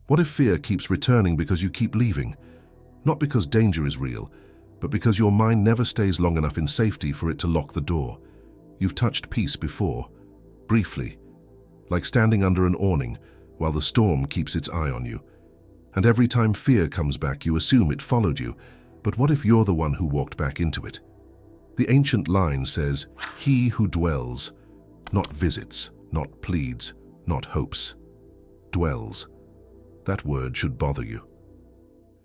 What if fear keeps returning because you keep leaving? Not because danger is real, but because your mind never stays long enough in safety for it to lock the door. You've touched peace before, briefly, like standing under an awning while the storm keeps its eye on you. And every time fear comes back, you assume it followed you. But what if you're the one who walked back into it? The ancient line says, "He who dwells," not visits, not pleads, not hopes, dwells. That word should bother you,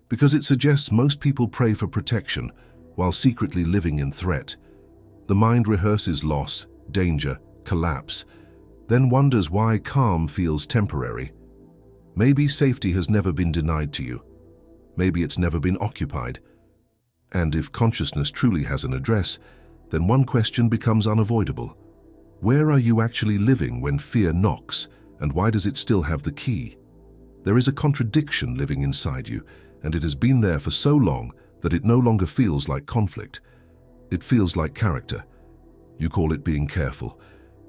because it suggests most people pray for protection while secretly living in threat. The mind rehearses loss, danger, collapse, then wonders why calm feels temporary. Maybe safety has never been denied to you. Maybe it's never been occupied. And if consciousness truly has an address, then one question becomes unavoidable. Where are you actually living when fear knocks, and why does it still have the key? There is a contradiction living inside you, and it has been there for so long that it no longer feels like conflict. It feels like character. You call it being careful.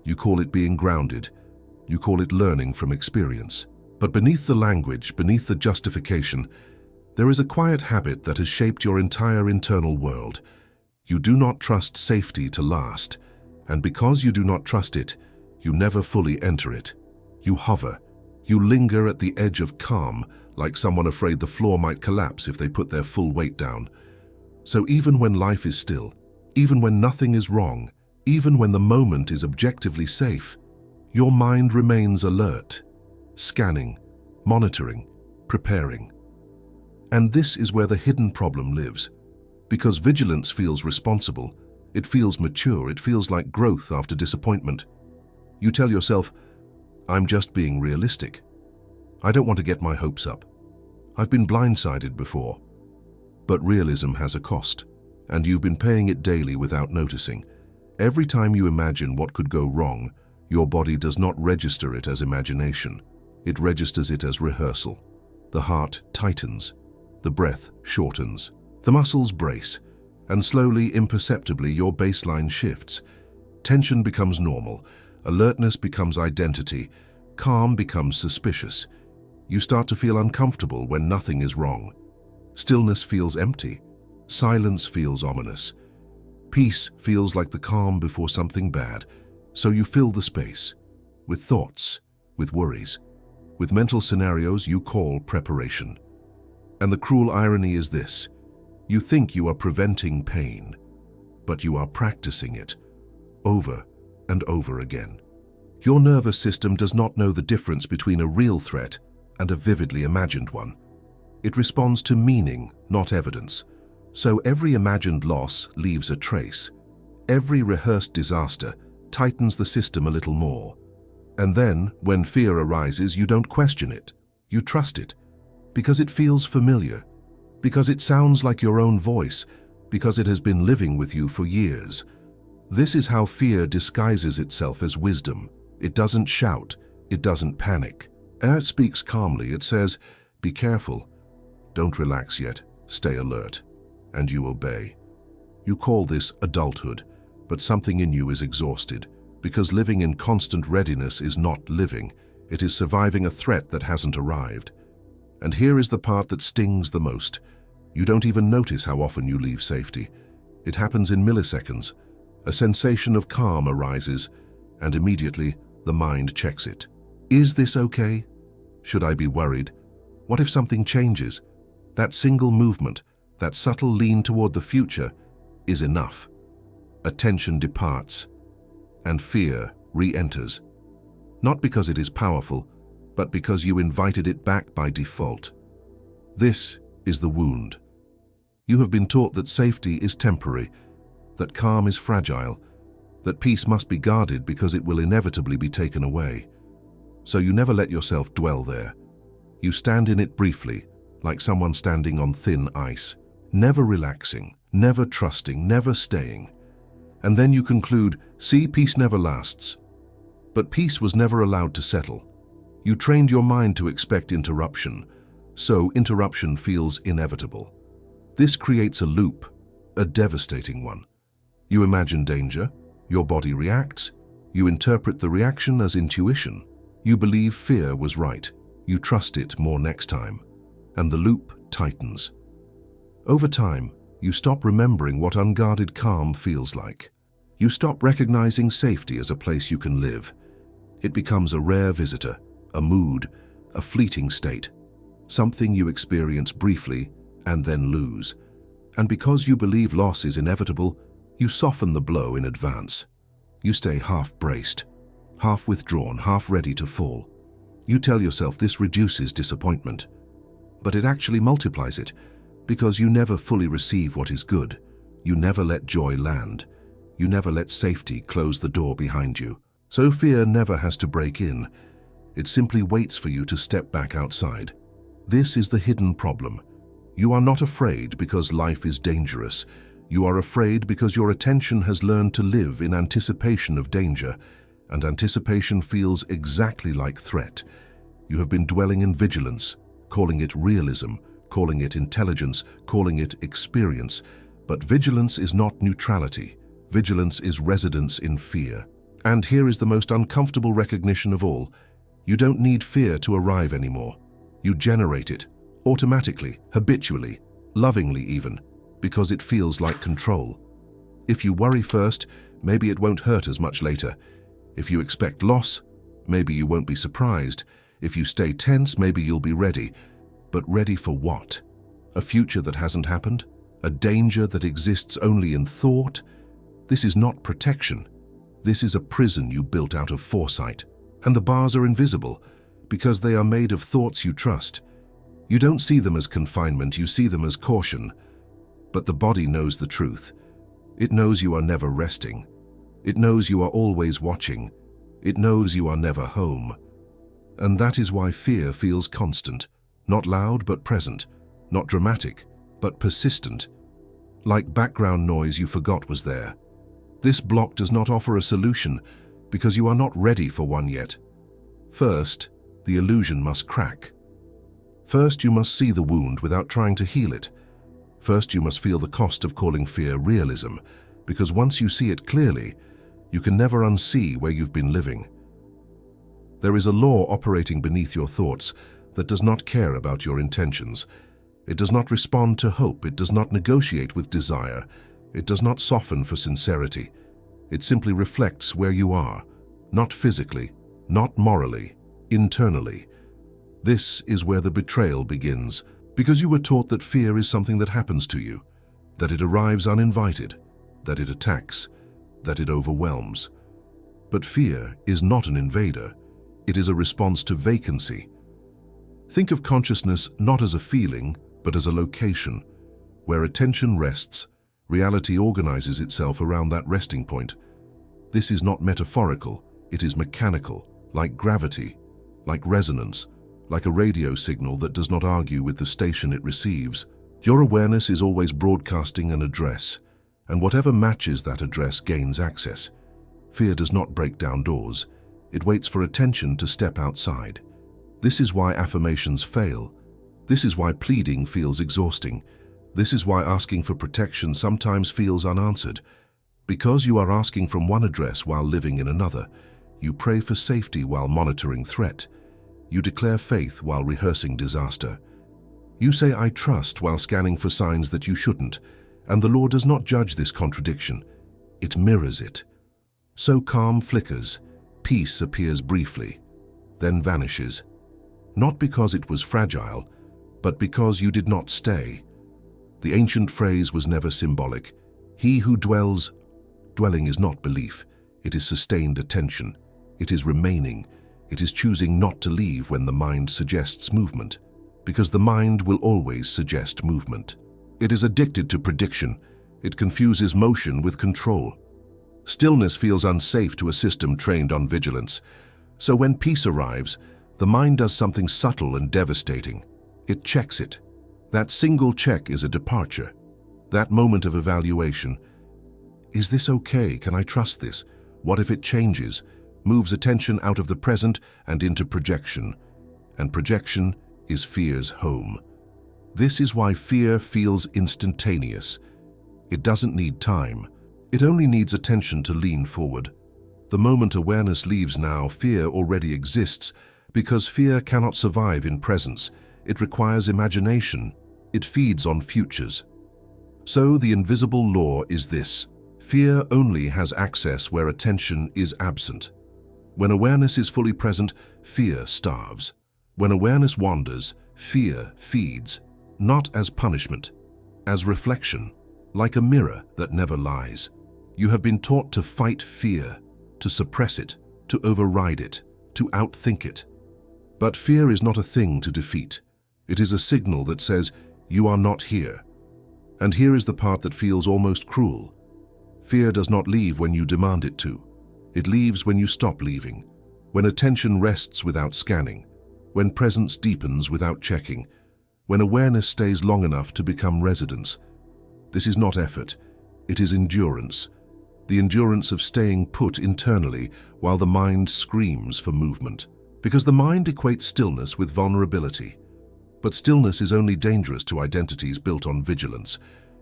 You call it being grounded. You call it learning from experience. But beneath the language, beneath the justification, there is a quiet habit that has shaped your entire internal world. You do not trust safety to last, and because you do not trust it, you never fully enter it. You hover. You linger at the edge of calm, like someone afraid the floor might collapse if they put their full weight down. So even when life is still, even when nothing is wrong, even when the moment is objectively safe, your mind remains alert, scanning, monitoring, preparing. And this is where the hidden problem lives. Because vigilance feels responsible, it feels mature, it feels like growth after disappointment. You tell yourself, "I'm just being realistic. I don't want to get my hopes up. I've been blindsided before." But realism has a cost, and you've been paying it daily without noticing. Every time you imagine what could go wrong, your body does not register it as imagination. It registers it as rehearsal. The heart tightens. The breath shortens. The muscles brace, and slowly, imperceptibly, your baseline shifts. Tension becomes normal. Alertness becomes identity. Calm becomes suspicious. You start to feel uncomfortable when nothing is wrong. Stillness feels empty. Silence feels ominous. Peace feels like the calm before something bad. So you fill the space with thoughts, with worries, with mental scenarios you call preparation. And the cruel irony is this: you think you are preventing pain, but you are practicing it over and over again. Your nervous system does not know the difference between a real threat and a vividly imagined one. It responds to meaning, not evidence. So every imagined loss leaves a trace. Every rehearsed disaster tightens the system a little more. And then, when fear arises, you don't question it. You trust it. Because it feels familiar. Because it sounds like your own voice. Because it has been living with you for years. This is how fear disguises itself as wisdom. It doesn't shout. It doesn't panic. It speaks calmly. It says, "Be careful. Don't relax yet. Stay alert." And you obey. You call this adulthood, but something in you is exhausted, because living in constant readiness is not living. It is surviving a threat that hasn't arrived. And here is the part that stings the most. You don't even notice how often you leave safety. It happens in milliseconds. A sensation of calm arises, and immediately the mind checks it. Is this okay? Should I be worried? What if something changes? That single movement, that subtle lean toward the future, is enough. Attention departs, and fear re-enters. Not because it is powerful, but because you invited it back by default. This is the wound. You have been taught that safety is temporary, that calm is fragile, that peace must be guarded because it will inevitably be taken away. So you never let yourself dwell there. You stand in it briefly, like someone standing on thin ice, never relaxing, never trusting, never staying. And then you conclude, see, peace never lasts. But peace was never allowed to settle. You trained your mind to expect interruption, so interruption feels inevitable. This creates a loop, a devastating one. You imagine danger, your body reacts, you interpret the reaction as intuition, you believe fear was right, You trust it more next time, and the loop tightens. Over time, you stop remembering what unguarded calm feels like. You stop recognizing safety as a place you can live. It becomes a rare visitor, a mood, a fleeting state, something you experience briefly and then lose. And because you believe loss is inevitable, you soften the blow in advance. You stay half-braced, half-withdrawn, half-ready to fall. You tell yourself this reduces disappointment, but it actually multiplies it, because you never fully receive what is good. You never let joy land. You never let safety close the door behind you. So fear never has to break in. It simply waits for you to step back outside. This is the hidden problem. You are not afraid because life is dangerous. You are afraid because your attention has learned to live in anticipation of danger, and anticipation feels exactly like threat. You have been dwelling in vigilance, calling it realism, calling it intelligence, calling it experience. But vigilance is not neutrality. Vigilance is residence in fear. And here is the most uncomfortable recognition of all. You don't need fear to arrive anymore. You generate it, automatically, habitually, lovingly even, because it feels like control. If you worry first, maybe it won't hurt as much later. If you expect loss, maybe you won't be surprised. If you stay tense, maybe you'll be ready. But ready for what? A future that hasn't happened? A danger that exists only in thought? This is not protection. This is a prison you built out of foresight. And the bars are invisible, because they are made of thoughts you trust. You don't see them as confinement, you see them as caution. But the body knows the truth. It knows you are never resting. It knows you are always watching. It knows you are never home. And that is why fear feels constant, not loud but present, not dramatic but persistent, like background noise you forgot was there. This block does not offer a solution because you are not ready for one yet. First, the illusion must crack. First, you must see the wound without trying to heal it. First, you must feel the cost of calling fear realism, because once you see it clearly, you can never unsee where you've been living. There is a law operating beneath your thoughts that does not care about your intentions. It does not respond to hope. It does not negotiate with desire. It does not soften for sincerity. It simply reflects where you are, not physically, not morally, internally. This is where the betrayal begins, because you were taught that fear is something that happens to you, that it arrives uninvited, that it attacks, that it overwhelms. But fear is not an invader. It is a response to vacancy. Think of consciousness not as a feeling, but as a location. Where attention rests, reality organizes itself around that resting point. This is not metaphorical, it is mechanical, like gravity, like resonance, like a radio signal that does not argue with the station it receives. Your awareness is always broadcasting an address, and whatever matches that address gains access. Fear does not break down doors. It waits for attention to step outside. This is why affirmations fail. This is why pleading feels exhausting. This is why asking for protection sometimes feels unanswered. Because you are asking from one address while living in another. You pray for safety while monitoring threat. You declare faith while rehearsing disaster. You say, "I trust," while scanning for signs that you shouldn't. And the law does not judge this contradiction. It mirrors it. So calm flickers, peace appears briefly, then vanishes. Not because it was fragile, but because you did not stay. The ancient phrase was never symbolic. He who dwells, dwelling is not belief. It is sustained attention. It is remaining. It is choosing not to leave when the mind suggests movement, because the mind will always suggest movement. It is addicted to prediction. It confuses motion with control. Stillness feels unsafe to a system trained on vigilance. So when peace arrives, the mind does something subtle and devastating. It checks it. That single check is a departure. That moment of evaluation. Is this okay? Can I trust this? What if it changes? Moves attention out of the present and into projection. And projection is fear's home. This is why fear feels instantaneous. It doesn't need time. It only needs attention to lean forward. The moment awareness leaves now, fear already exists, Because fear cannot survive in presence. It requires imagination. It feeds on futures. So the invisible law is this: fear only has access where attention is absent. When awareness is fully present, fear starves. When awareness wanders, fear feeds, not as punishment, as reflection, like a mirror that never lies. You have been taught to fight fear, to suppress it, to override it, to outthink it. But fear is not a thing to defeat. It is a signal that says, you are not here. And here is the part that feels almost cruel. Fear does not leave when you demand it to. It leaves when you stop leaving, when attention rests without scanning, when presence deepens without checking, when awareness stays long enough to become residence. This is not effort, it is endurance. The endurance of staying put internally while the mind screams for movement. Because the mind equates stillness with vulnerability. But stillness is only dangerous to identities built on vigilance.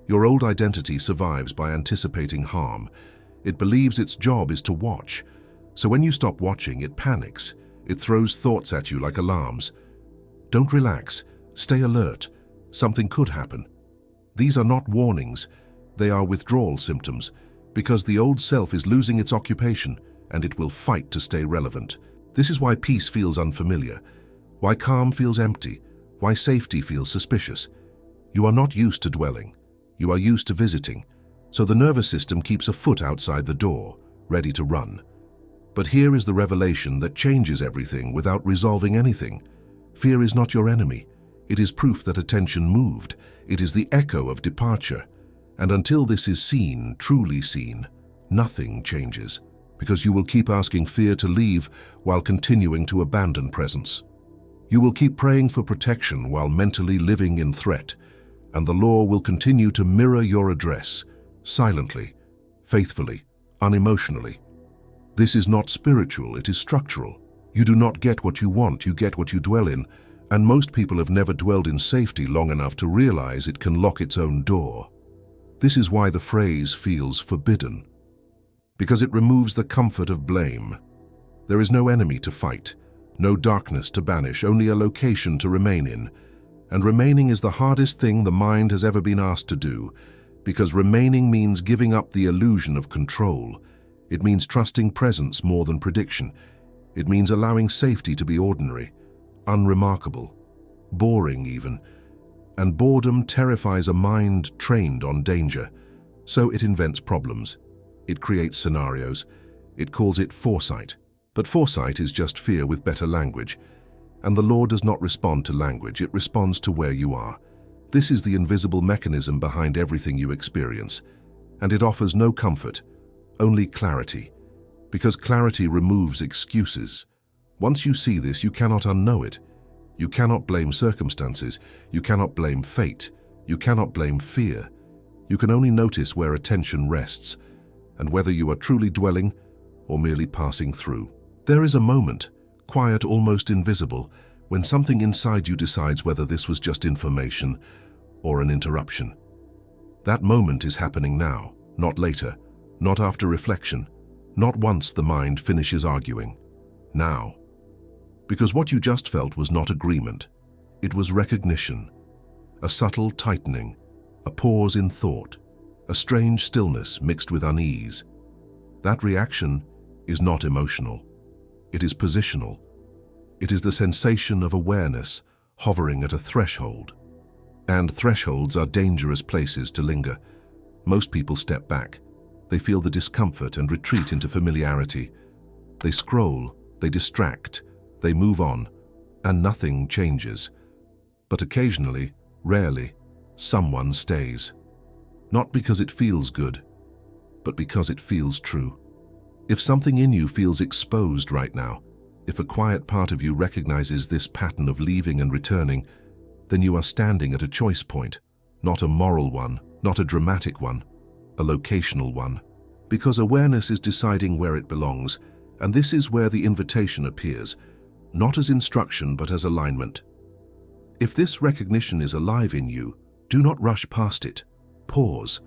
Your old identity survives by anticipating harm. It believes its job is to watch. So when you stop watching, it panics. It throws thoughts at you like alarms. Don't relax. Stay alert. Something could happen. These are not warnings. They are withdrawal symptoms, because the old self is losing its occupation and it will fight to stay relevant. This is why peace feels unfamiliar, why calm feels empty, why safety feels suspicious. You are not used to dwelling. You are used to visiting. So the nervous system keeps a foot outside the door, ready to run. But here is the revelation that changes everything without resolving anything. Fear is not your enemy. It is proof that attention moved. It is the echo of departure. And until this is seen, truly seen, nothing changes, because you will keep asking fear to leave while continuing to abandon presence. You will keep praying for protection while mentally living in threat, and the law will continue to mirror your address, silently, faithfully, unemotionally. This is not spiritual, it is structural. You do not get what you want, you get what you dwell in, and most people have never dwelled in safety long enough to realize it can lock its own door. This is why the phrase feels forbidden, because it removes the comfort of blame. There is no enemy to fight, no darkness to banish, only a location to remain in. And remaining is the hardest thing the mind has ever been asked to do, because remaining means giving up the illusion of control. It means trusting presence more than prediction. It means allowing safety to be ordinary, unremarkable, boring even. And boredom terrifies a mind trained on danger, so it invents problems. It creates scenarios. It calls it foresight. But foresight is just fear with better language. And the law does not respond to language, it responds to where you are. This is the invisible mechanism behind everything you experience. And it offers no comfort, only clarity. Because clarity removes excuses. Once you see this, you cannot unknow it. You cannot blame circumstances. You cannot blame fate. You cannot blame fear. You can only notice where attention rests, and whether you are truly dwelling or merely passing through. There is a moment, quiet, almost invisible, when something inside you decides whether this was just information or an interruption. That moment is happening now, not later, not after reflection, not once the mind finishes arguing. Now. Because what you just felt was not agreement. It was recognition, a subtle tightening, a pause in thought, a strange stillness mixed with unease. That reaction is not emotional. It is positional. It is the sensation of awareness hovering at a threshold. And thresholds are dangerous places to linger. Most people step back. They feel the discomfort and retreat into familiarity. They scroll, they distract, they move on, and nothing changes. But occasionally, rarely, someone stays. Not because it feels good, but because it feels true. If something in you feels exposed right now, if a quiet part of you recognizes this pattern of leaving and returning, then you are standing at a choice point, not a moral one, not a dramatic one, a locational one. Because awareness is deciding where it belongs, and this is where the invitation appears, not as instruction but as alignment. If this recognition is alive in you, do not rush past it. Pause.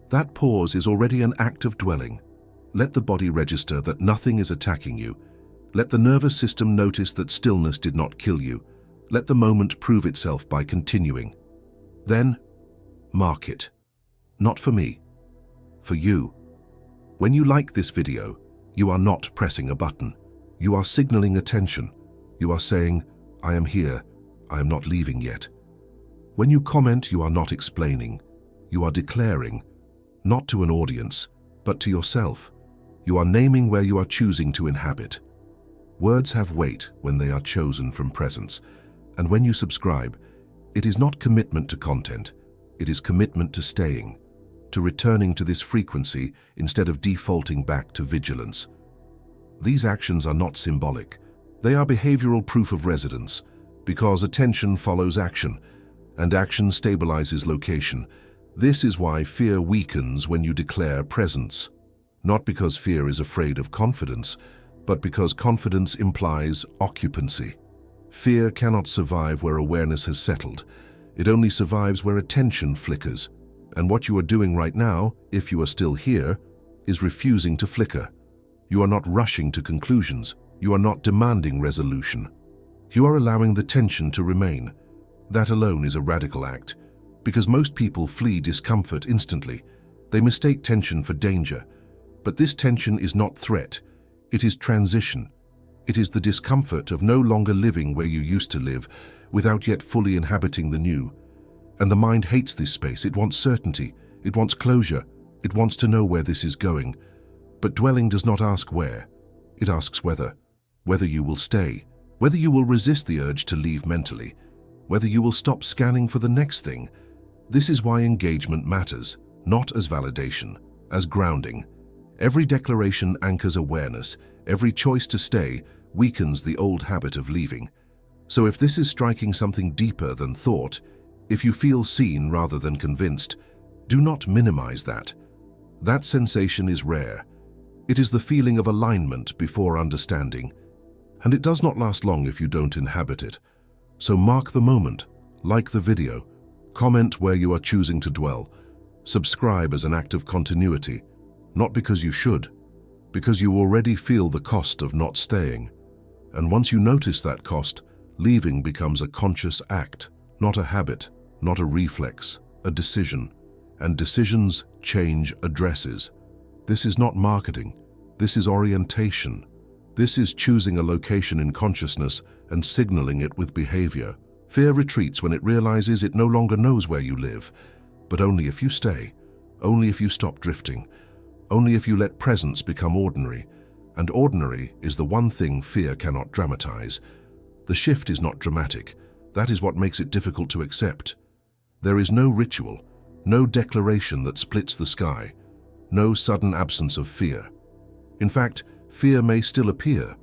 That pause is already an act of dwelling. Let the body register that nothing is attacking you. Let the nervous system notice that stillness did not kill you. Let the moment prove itself by continuing. Then, mark it. Not for me, for you. When you like this video, you are not pressing a button. You are signaling attention. You are saying, I am here, I am not leaving yet. When you comment, you are not explaining. You are declaring, not to an audience, but to yourself. You are naming where you are choosing to inhabit. Words have weight when they are chosen from presence. And when you subscribe, it is not commitment to content, it is commitment to staying, to returning to this frequency instead of defaulting back to vigilance. These actions are not symbolic. They are behavioral proof of residence, because attention follows action, and action stabilizes location. This is why fear weakens when you declare presence. Not because fear is afraid of confidence, but because confidence implies occupancy. Fear cannot survive where awareness has settled. It only survives where attention flickers. And what you are doing right now, if you are still here, is refusing to flicker. You are not rushing to conclusions. You are not demanding resolution. You are allowing the tension to remain. That alone is a radical act, because most people flee discomfort instantly. They mistake tension for danger. But this tension is not threat. It is transition. It is the discomfort of no longer living where you used to live, without yet fully inhabiting the new. And the mind hates this space. It wants certainty. It wants closure. It wants to know where this is going. But dwelling does not ask where. It asks whether. Whether you will stay. Whether you will resist the urge to leave mentally. Whether you will stop scanning for the next thing. This is why engagement matters, not as validation, as grounding. Every declaration anchors awareness. Every choice to stay weakens the old habit of leaving. So if this is striking something deeper than thought, if you feel seen rather than convinced, do not minimize that. That sensation is rare. It is the feeling of alignment before understanding. And it does not last long if you don't inhabit it. So mark the moment, like the video, comment where you are choosing to dwell, subscribe as an act of continuity, not because you should, because you already feel the cost of not staying. And once you notice that cost, leaving becomes a conscious act, not a habit, not a reflex, a decision. And decisions change addresses. This is not marketing. This is orientation. This is choosing a location in consciousness and signaling it with behavior. Fear retreats when it realizes it no longer knows where you live, but only if you stay, only if you stop drifting, only if you let presence become ordinary. And ordinary is the one thing fear cannot dramatize. The shift is not dramatic. That is what makes it difficult to accept. There is no ritual, no declaration that splits the sky, no sudden absence of fear. In fact, fear may still appear,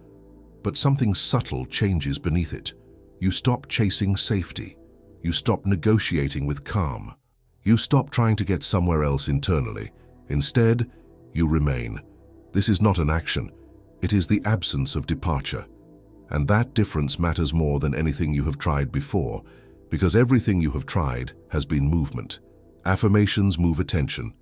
but something subtle changes beneath it. You stop chasing safety. You stop negotiating with calm. You stop trying to get somewhere else internally. Instead, you remain. This is not an action. It is the absence of departure. And that difference matters more than anything you have tried before, because everything you have tried has been movement. Affirmations move attention.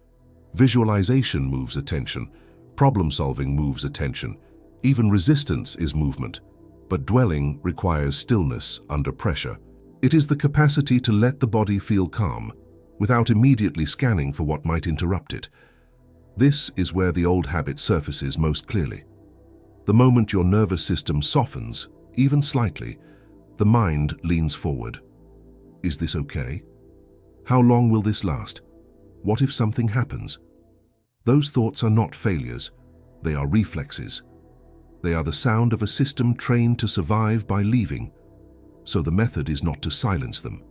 Visualization moves attention. Problem-solving moves attention. Even resistance is movement. But dwelling requires stillness under pressure. It is the capacity to let the body feel calm, without immediately scanning for what might interrupt it. This is where the old habit surfaces most clearly. The moment your nervous system softens, even slightly, the mind leans forward. Is this okay? How long will this last? What if something happens? Those thoughts are not failures. They are reflexes. They are the sound of a system trained to survive by leaving. So the method is not to silence them.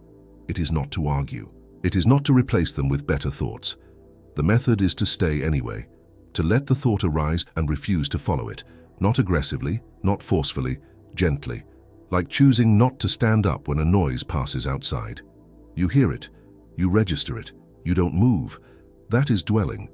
It is not to argue. It is not to replace them with better thoughts. The method is to stay anyway, to let the thought arise and refuse to follow it, not aggressively, not forcefully, gently, like choosing not to stand up when a noise passes outside. You hear it, you register it, you don't move. That is dwelling.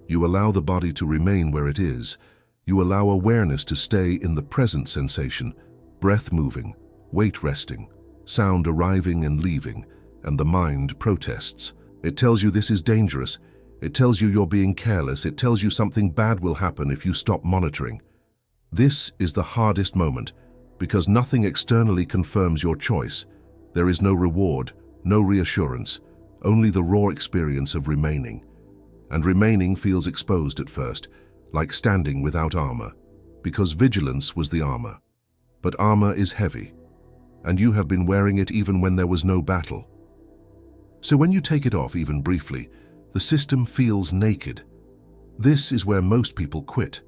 You allow the body to remain where it is. You allow awareness to stay in the present sensation, breath moving, weight resting, sound arriving and leaving, and the mind protests. It tells you this is dangerous. It tells you you're being careless. It tells you something bad will happen if you stop monitoring. This is the hardest moment, because nothing externally confirms your choice. There is no reward, no reassurance, only the raw experience of remaining. And remaining feels exposed at first, like standing without armor, because vigilance was the armor. But armor is heavy, and you have been wearing it even when there was no battle. So when you take it off even briefly, the system feels naked. This is where most people quit.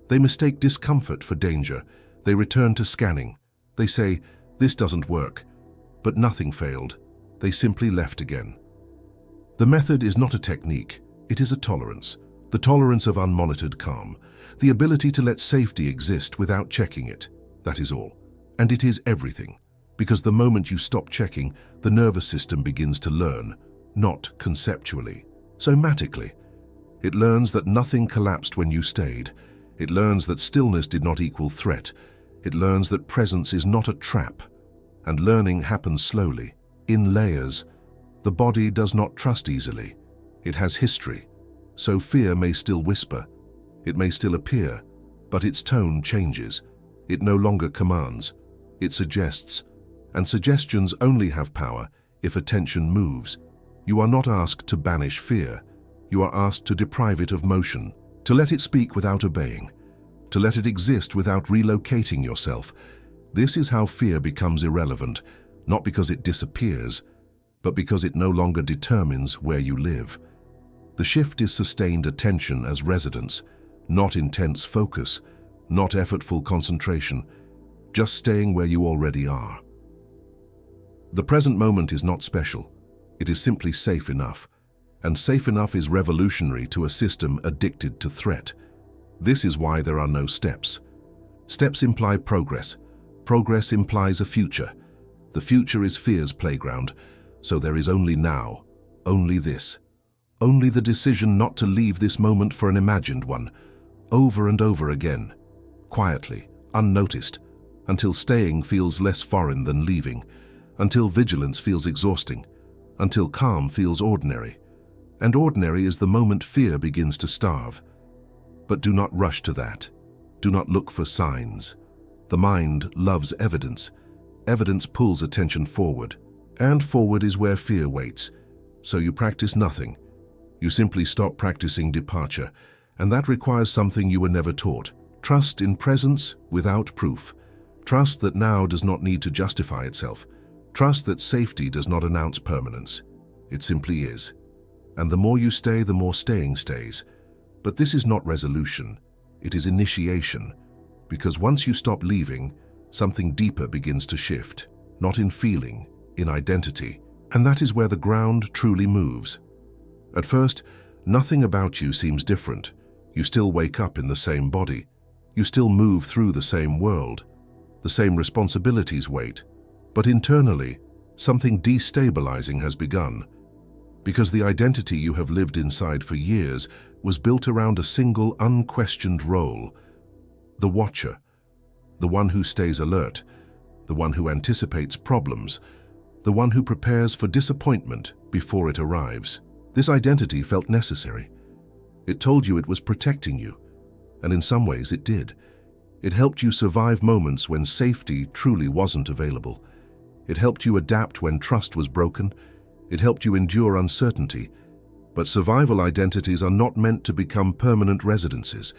They mistake discomfort for danger. They return to scanning. They say, "This doesn't work." But nothing failed. They simply left again. The method is not a technique. It is a tolerance. The tolerance of unmonitored calm. The ability to let safety exist without checking it. That is all. And it is everything. Because the moment you stop checking, the nervous system begins to learn, not conceptually, somatically. It learns that nothing collapsed when you stayed. It learns that stillness did not equal threat. It learns that presence is not a trap. And learning happens slowly, in layers. The body does not trust easily. It has history, so fear may still whisper. It may still appear, but its tone changes. It no longer commands. It suggests. And suggestions only have power if attention moves. You are not asked to banish fear. You are asked to deprive it of motion, to let it speak without obeying, to let it exist without relocating yourself. This is how fear becomes irrelevant, not because it disappears, but because it no longer determines where you live. The shift is sustained attention as residence, not intense focus, not effortful concentration, just staying where you already are. The present moment is not special. It is simply safe enough. And safe enough is revolutionary to a system addicted to threat. This is why there are no steps. Steps imply progress. Progress implies a future. The future is fear's playground, so there is only now, only this. Only the decision not to leave this moment for an imagined one, over and over again, quietly, unnoticed, until staying feels less foreign than leaving, until vigilance feels exhausting, until calm feels ordinary. And ordinary is the moment fear begins to starve. But do not rush to that. Do not look for signs. The mind loves evidence. Evidence pulls attention forward. And forward is where fear waits. So you practice nothing. You simply stop practicing departure. And that requires something you were never taught. Trust in presence without proof. Trust that now does not need to justify itself. Trust that safety does not announce permanence. It simply is. And the more you stay, the more staying stays. But this is not resolution. It is initiation. Because once you stop leaving, something deeper begins to shift. Not in feeling, in identity. And that is where the ground truly moves. At first, nothing about you seems different. You still wake up in the same body. You still move through the same world. The same responsibilities wait. But internally, something destabilizing has begun. Because the identity you have lived inside for years was built around a single unquestioned role. The watcher. The one who stays alert. The one who anticipates problems. The one who prepares for disappointment before it arrives. This identity felt necessary. It told you it was protecting you. And in some ways it did. It helped you survive moments when safety truly wasn't available. It helped you adapt when trust was broken. It helped you endure uncertainty. But survival identities are not meant to become permanent residences.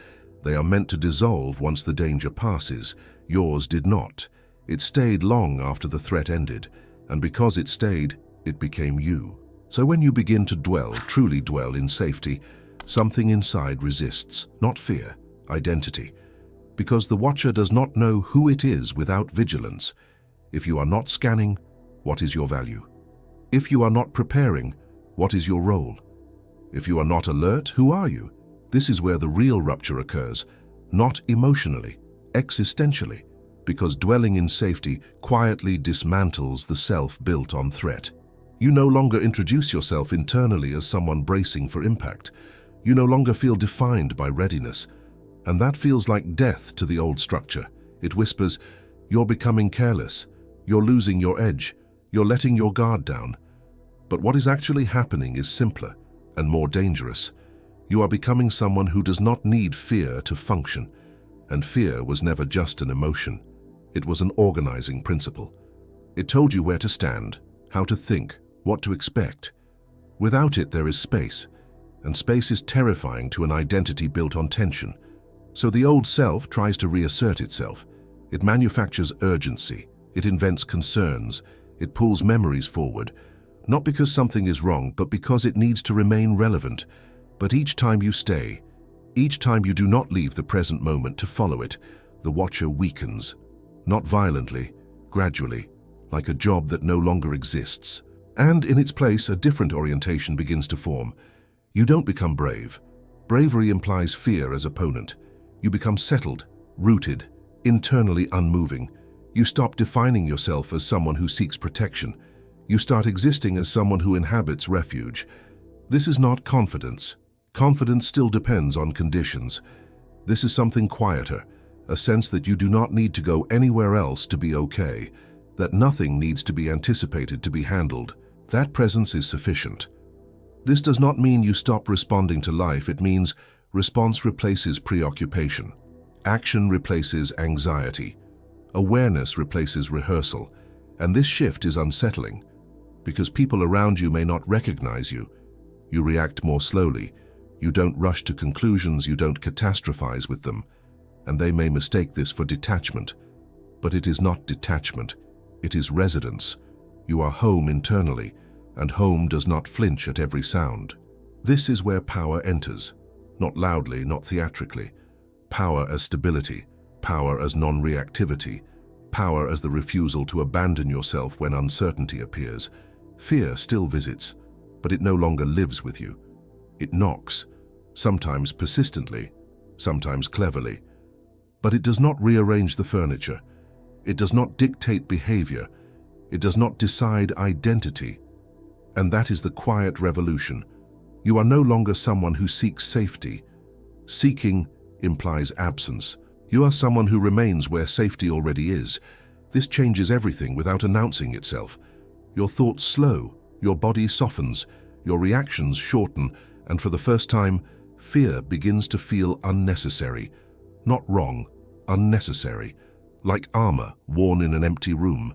They are meant to dissolve once the danger passes. Yours did not. It stayed long after the threat ended. And because it stayed, it became you. So when you begin to dwell, truly dwell in safety, something inside resists, not fear, identity. Because the watcher does not know who it is without vigilance. If you are not scanning, what is your value? If you are not preparing, what is your role? If you are not alert, who are you? This is where the real rupture occurs, not emotionally, existentially, because dwelling in safety quietly dismantles the self built on threat. You no longer introduce yourself internally as someone bracing for impact. You no longer feel defined by readiness. And that feels like death to the old structure. It whispers, you're becoming careless. You're losing your edge. You're letting your guard down. But what is actually happening is simpler and more dangerous. You are becoming someone who does not need fear to function. And fear was never just an emotion. It was an organizing principle. It told you where to stand, how to think, what to expect. Without it, there is space, and space is terrifying to an identity built on tension. So the old self tries to reassert itself. It manufactures urgency. It invents concerns. It pulls memories forward, not because something is wrong, but because it needs to remain relevant. But each time you stay, each time you do not leave the present moment to follow it, the watcher weakens. Not violently, gradually, like a job that no longer exists. And in its place, a different orientation begins to form. You don't become brave. Bravery implies fear as opponent. You become settled, rooted, internally unmoving. You stop defining yourself as someone who seeks protection. You start existing as someone who inhabits refuge. This is not confidence. Confidence still depends on conditions. This is something quieter, a sense that you do not need to go anywhere else to be okay, that nothing needs to be anticipated to be handled. That presence is sufficient. This does not mean you stop responding to life. It means response replaces preoccupation. Action replaces anxiety. Awareness replaces rehearsal. And this shift is unsettling, because people around you may not recognize you. You react more slowly. You don't rush to conclusions. You don't catastrophize with them. And they may mistake this for detachment. But it is not detachment. It is residence. You are home internally, and home does not flinch at every sound. This is where power enters. Not loudly, not theatrically. Power as stability. Power as non-reactivity. Power as the refusal to abandon yourself when uncertainty appears. Fear still visits, but it no longer lives with you. It knocks, sometimes persistently, sometimes cleverly. But it does not rearrange the furniture. It does not dictate behavior. It does not decide identity. And that is the quiet revolution. You are no longer someone who seeks safety. Seeking implies absence. You are someone who remains where safety already is. This changes everything without announcing itself. Your thoughts slow, your body softens, your reactions shorten, and for the first time, fear begins to feel unnecessary. Not wrong, unnecessary, like armor worn in an empty room.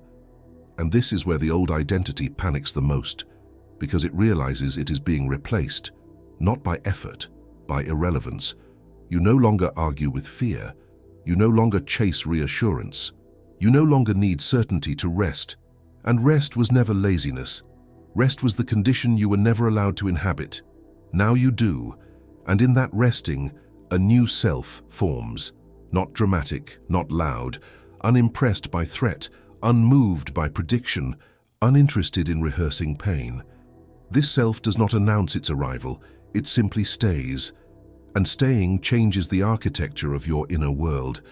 And this is where the old identity panics the most, because it realizes it is being replaced, not by effort, by irrelevance. You no longer argue with fear. You no longer chase reassurance. You no longer need certainty to rest. And rest was never laziness. Rest was the condition you were never allowed to inhabit. Now you do, and in that resting, a new self forms. Not dramatic, not loud, unimpressed by threat, unmoved by prediction, uninterested in rehearsing pain. This self does not announce its arrival, it simply stays. And staying changes the architecture of your inner world.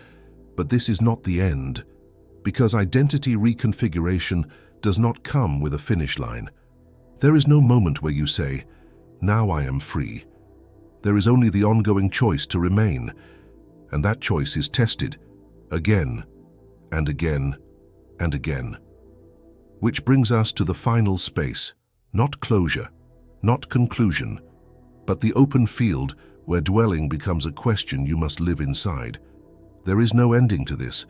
But this is not the end, because identity reconfiguration does not come with a finish line. There is no moment where you say, "Now I am free." There is only the ongoing choice to remain, and that choice is tested again and again and again. Which brings us to the final space, not closure, not conclusion, but the open field where dwelling becomes a question you must live inside. There is no ending to this,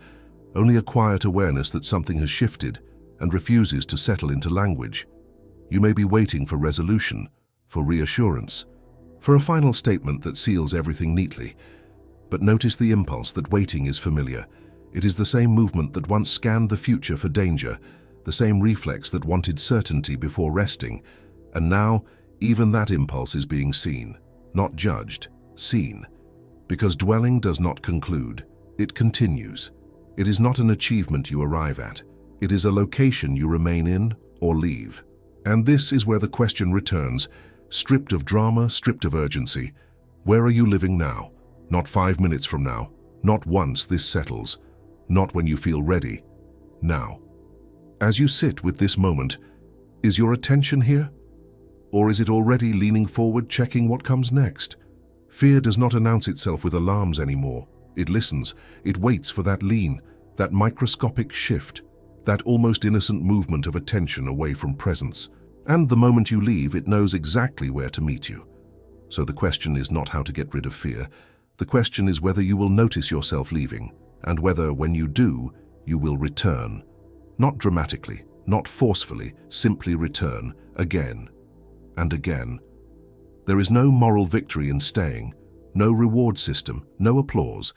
only a quiet awareness that something has shifted and refuses to settle into language. You may be waiting for resolution, for reassurance, for a final statement that seals everything neatly. But notice the impulse that waiting is familiar. It is the same movement that once scanned the future for danger, the same reflex that wanted certainty before resting. And now, even that impulse is being seen, not judged, seen. Because dwelling does not conclude, it continues. It is not an achievement you arrive at. It is a location you remain in or leave. And this is where the question returns, stripped of drama, stripped of urgency. Where are you living now? Not 5 minutes from now. Not once this settles. Not when you feel ready. Now. As you sit with this moment, is your attention here? Or is it already leaning forward, checking what comes next? Fear does not announce itself with alarms anymore. It listens. It waits for that lean, that microscopic shift, that almost innocent movement of attention away from presence. And the moment you leave, it knows exactly where to meet you. So the question is not how to get rid of fear. The question is whether you will notice yourself leaving, and whether, when you do, you will return. Not dramatically, not forcefully, simply return, again and again. There is no moral victory in staying, no reward system, no applause.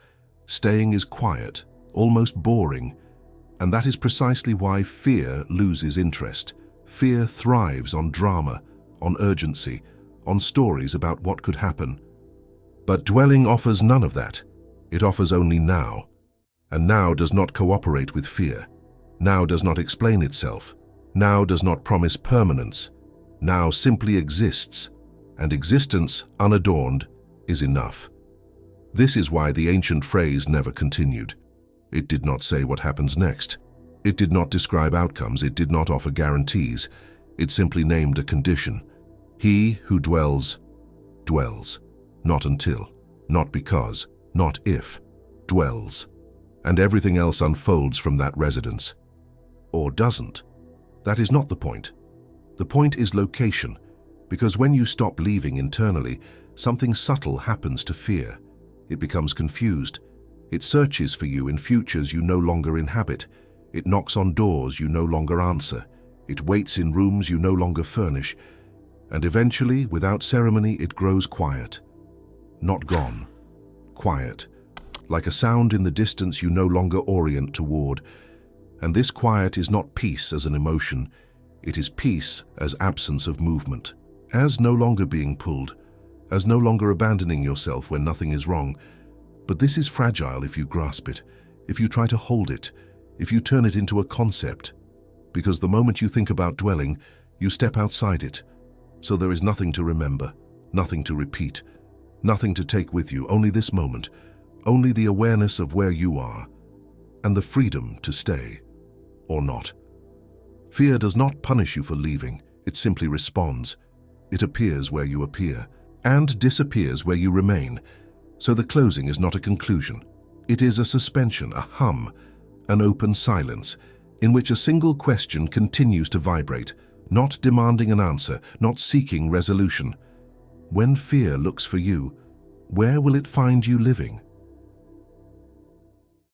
Staying is quiet, almost boring, and that is precisely why fear loses interest. Fear thrives on drama, on urgency, on stories about what could happen. But dwelling offers none of that. It offers only now. And now does not cooperate with fear. Now does not explain itself. Now does not promise permanence. Now simply exists, and existence, unadorned, is enough. This is why the ancient phrase never continued. It did not say what happens next. It did not describe outcomes. It did not offer guarantees. It simply named a condition. He who dwells, dwells. Not until, not because, not if, dwells. And everything else unfolds from that residence. Or doesn't. That is not the point. The point is location, because when you stop leaving internally, something subtle happens to fear. It becomes confused. It searches for you in futures you no longer inhabit. It knocks on doors you no longer answer. It waits in rooms you no longer furnish. And eventually, without ceremony, it grows quiet. Not gone. Quiet. Like a sound in the distance you no longer orient toward. And this quiet is not peace as an emotion. It is peace as absence of movement. As no longer being pulled. As no longer abandoning yourself when nothing is wrong. But this is fragile if you grasp it, if you try to hold it, if you turn it into a concept. Because the moment you think about dwelling, you step outside it. So there is nothing to remember, nothing to repeat, nothing to take with you, only this moment, only the awareness of where you are, and the freedom to stay, or not. Fear does not punish you for leaving, it simply responds. It appears where you appear, and disappears where you remain. So the closing is not a conclusion. It is a suspension, a hum, an open silence, in which a single question continues to vibrate, not demanding an answer, not seeking resolution. When fear looks for you, where will it find you living?